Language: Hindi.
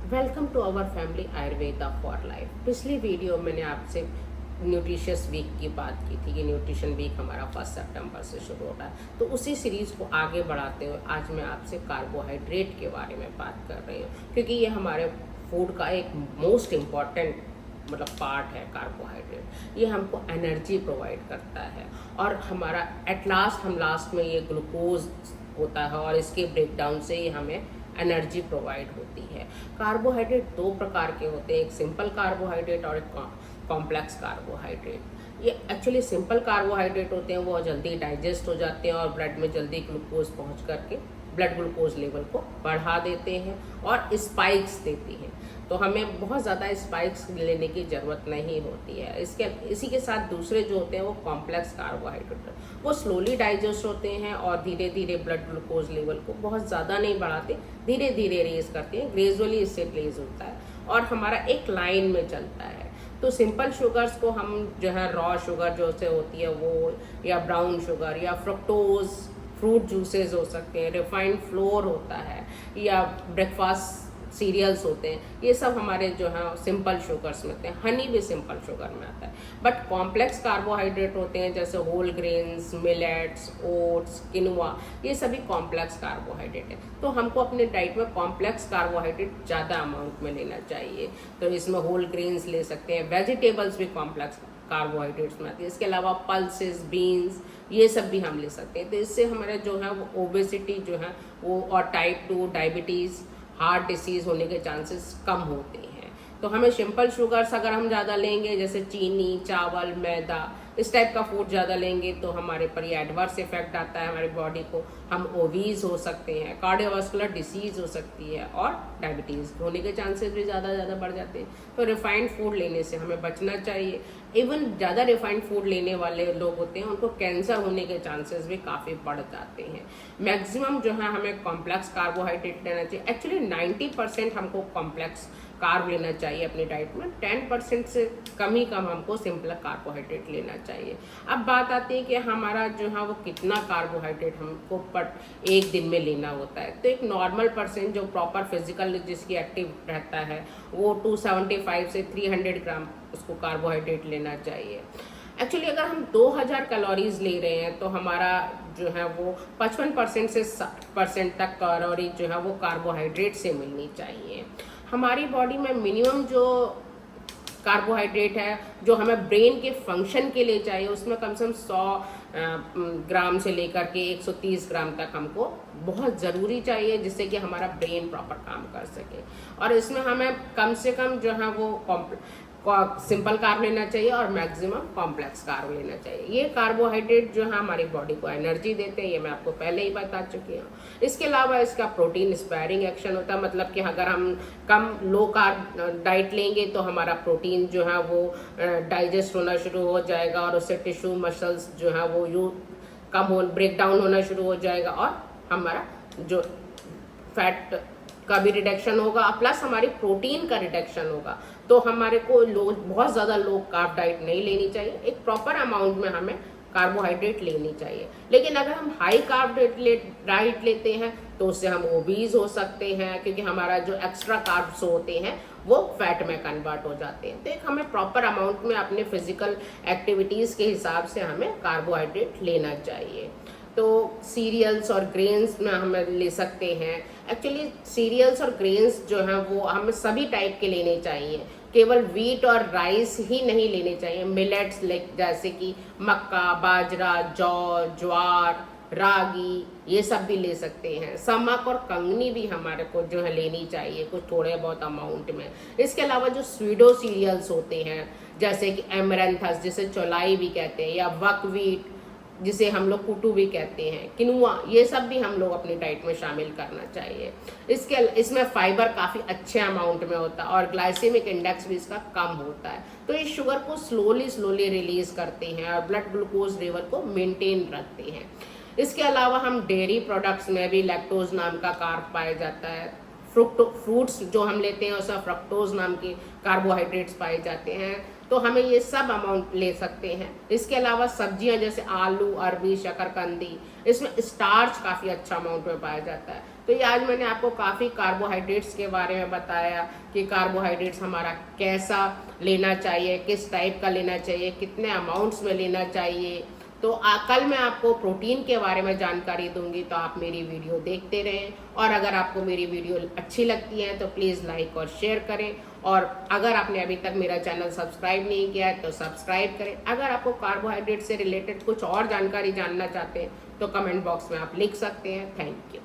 Welcome to our family Ayurveda for life. पिछली वीडियो मैंने आपसे न्यूट्रिशियस वीक की बात की थी कि न्यूट्रिशन वीक हमारा 1 सितंबर से शुरू होता है। तो उसी सीरीज़ को आगे बढ़ाते हुए आज मैं आपसे कार्बोहाइड्रेट के बारे में बात कर रही हूँ, क्योंकि ये हमारे फूड का एक मोस्ट इम्पॉर्टेंट पार्ट है। कार्बोहाइड्रेट ये हमको एनर्जी प्रोवाइड करता है और हमारा हम लास्ट में ये ग्लूकोज होता है और इसके ब्रेकडाउन से ही हमें एनर्जी प्रोवाइड होती है। कार्बोहाइड्रेट दो प्रकार के होते हैं, एक सिंपल कार्बोहाइड्रेट और एक कॉम्प्लेक्स कार्बोहाइड्रेट। ये एक्चुअली सिंपल कार्बोहाइड्रेट होते हैं, वो जल्दी डाइजेस्ट हो जाते हैं और ब्लड में जल्दी ग्लूकोज पहुंच करके ब्लड ग्लूकोज लेवल को बढ़ा देते हैं और स्पाइक्स देती हैं। तो हमें बहुत ज़्यादा स्पाइक्स लेने की ज़रूरत नहीं होती है। इसी के साथ दूसरे जो होते हैं वो कॉम्प्लेक्स कार्बोहाइड्रेट, वो स्लोली डाइजेस्ट होते हैं और धीरे धीरे ब्लड ग्लूकोज लेवल को बहुत ज़्यादा नहीं बढ़ाते, धीरे धीरे रेज करते हैं, ग्रेजुअली इससे रेज होता है और हमारा एक लाइन में चलता है। तो सिंपल शुगर्स को हम जो है रॉ शुगर जो से होती है वो, या ब्राउन शुगर, या फ्रुक्टोज, फ्रूट जूसेस हो सकते हैं, रिफाइंड फ्लोर होता है, या ब्रेकफास्ट सीरियल्स होते हैं, ये सब हमारे जो है सिंपल शुगर्स में आते हैं। हनी भी सिंपल शुगर में आता है। बट कॉम्प्लेक्स कार्बोहाइड्रेट होते हैं जैसे होल ग्रेन्स, मिलेट्स, ओट्स, किनुआ, ये सभी कॉम्प्लेक्स कार्बोहाइड्रेट है। तो हमको अपने डाइट में कॉम्प्लेक्स कार्बोहाइड्रेट ज़्यादा अमाउंट में लेना चाहिए। तो इसमें होल ग्रेन्स ले सकते हैं, वेजिटेबल्स भी कॉम्प्लेक्स कार्बोहाइड्रेट्स में आती है। इसके अलावा पल्सेस, बीन्स, ये सब भी हम ले सकते हैं। तो इससे हमारा जो है वो ओबेसिटी जो है वो और टाइप 2 डायबिटीज़, हार्ट डिसीज़ होने के चांसेस कम होते हैं। तो हमें सिंपल शुगर्स अगर हम ज़्यादा लेंगे, जैसे चीनी, चावल, मैदा, इस टाइप का फूड ज़्यादा लेंगे तो हमारे पर ये एडवर्स इफेक्ट आता है हमारी बॉडी को। हम ओबीज हो सकते हैं, कार्डियोवास्कुलर डिसीज़ हो सकती है और डायबिटीज़ होने के चांसेस भी ज़्यादा बढ़ जाते हैं। तो रिफाइंड फूड लेने से हमें बचना चाहिए। इवन ज़्यादा रिफाइंड फूड लेने वाले लोग होते हैं उनको कैंसर होने के चांसेस भी काफ़ी बढ़ जाते हैं। मैक्सिमम जो है हमें कॉम्प्लेक्स कार्बोहाइड्रेट लेना चाहिए। एक्चुअली 90% हमको कॉम्प्लेक्स कार्ब लेना चाहिए अपनी डाइट में, 10% से कम ही कम हमको सिंपल कार्बोहाइड्रेट लेना चाहिए। अब बात आती है कि हमारा जो है वो कितना कार्बोहाइड्रेट हमको पर एक दिन में लेना होता है। तो एक नॉर्मल पर्सन जो प्रॉपर फिजिकल जिसकी एक्टिव रहता है वो 275 से 300 ग्राम उसको कार्बोहाइड्रेट लेना चाहिए। एक्चुअली अगर हम 2000 कैलोरीज ले रहे हैं तो हमारा जो है वो 55% से 60% तक कैलोरी जो है वो कार्बोहाइड्रेट से मिलनी चाहिए। हमारी बॉडी में मिनिमम जो कार्बोहाइड्रेट है जो हमें ब्रेन के फंक्शन के लिए चाहिए, उसमें कम से कम 100 ग्राम से लेकर के 130 ग्राम तक हमको बहुत ज़रूरी चाहिए, जिससे कि हमारा ब्रेन प्रॉपर काम कर सके। और इसमें हमें कम से कम जो है वो सिंपल कार्ब लेना चाहिए और मैक्सिमम कॉम्प्लेक्स कार्ब लेना चाहिए। ये कार्बोहाइड्रेट जो है हमारी बॉडी को एनर्जी देते हैं, ये मैं आपको पहले ही बता चुकी हूँ। इसके अलावा इसका प्रोटीन स्पेयरिंग एक्शन होता है, मतलब कि अगर हम कम लो कार्ब डाइट लेंगे तो हमारा प्रोटीन जो है वो डाइजेस्ट होना शुरू हो जाएगा और उससे टिश्यू मसल्स जो है वो ब्रेक डाउन होना शुरू हो जाएगा और हमारा जो फैट का भी रिडक्शन होगा, प्लस हमारी प्रोटीन का रिडक्शन होगा। तो हमारे को बहुत ज़्यादा लो कार्ब डाइट नहीं लेनी चाहिए, एक प्रॉपर अमाउंट में हमें कार्बोहाइड्रेट लेनी चाहिए। लेकिन अगर हम हाई कार्ब डाइट लेते हैं तो उससे हम ओबीज हो सकते हैं, क्योंकि हमारा जो एक्स्ट्रा कार्ब्स होते हैं वो फैट में कन्वर्ट हो जाते हैं। तो एक हमें प्रॉपर अमाउंट में अपने फिजिकल एक्टिविटीज़ के हिसाब से हमें कार्बोहाइड्रेट लेना चाहिए। तो सीरियल्स और ग्रेन्स में हम ले सकते हैं। एक्चुअली सीरियल्स और ग्रेन्स जो हैं वो हमें सभी टाइप के लेने चाहिए, केवल वीट और राइस ही नहीं लेने चाहिए। मिलेट्स जैसे कि मक्का, बाजरा, जौ, ज्वार, रागी, ये सब भी ले सकते हैं। समक और कंगनी भी हमारे को जो है लेनी चाहिए कुछ थोड़े बहुत अमाउंट में। इसके अलावा जो स्वीडो सीरियल्स होते हैं जैसे कि एमरंथस जिसे चौलाई भी कहते हैं, या बकव्हीट जिसे हम लोग कुटू भी कहते हैं, किनुआ, ये सब भी हम लोग अपनी डाइट में शामिल करना चाहिए। इसमें फाइबर काफ़ी अच्छे अमाउंट में होता है और ग्लाइसेमिक इंडेक्स भी इसका कम होता है। तो ये शुगर को स्लोली रिलीज करते हैं और ब्लड ग्लूकोज लेवल को मेंटेन रखते हैं। इसके अलावा हम डेयरी प्रोडक्ट्स में भी लैक्टोज नाम का कार्ब पाया जाता है। फ्रूट्स जो हम लेते हैं उसमें फ्रक्टोज नाम के कार्बोहाइड्रेट्स पाए जाते हैं। तो हमें ये सब अमाउंट ले सकते हैं। इसके अलावा सब्जियां जैसे आलू, अरबी, शकरकंदी, इसमें स्टार्च काफ़ी अच्छा अमाउंट में पाया जाता है। तो ये आज मैंने आपको काफ़ी कार्बोहाइड्रेट्स के बारे में बताया कि कार्बोहाइड्रेट्स हमारा कैसा लेना चाहिए, किस टाइप का लेना चाहिए, कितने अमाउंट्स में लेना चाहिए। तो कल मैं आपको प्रोटीन के बारे में जानकारी दूंगी, तो आप मेरी वीडियो देखते रहें। और अगर आपको मेरी वीडियो अच्छी लगती है तो प्लीज़ लाइक और शेयर करें। और अगर आपने अभी तक मेरा चैनल सब्सक्राइब नहीं किया है तो सब्सक्राइब करें। अगर आपको कार्बोहाइड्रेट से रिलेटेड कुछ और जानकारी जानना चाहते हैं तो कमेंट बॉक्स में आप लिख सकते हैं। Thank you.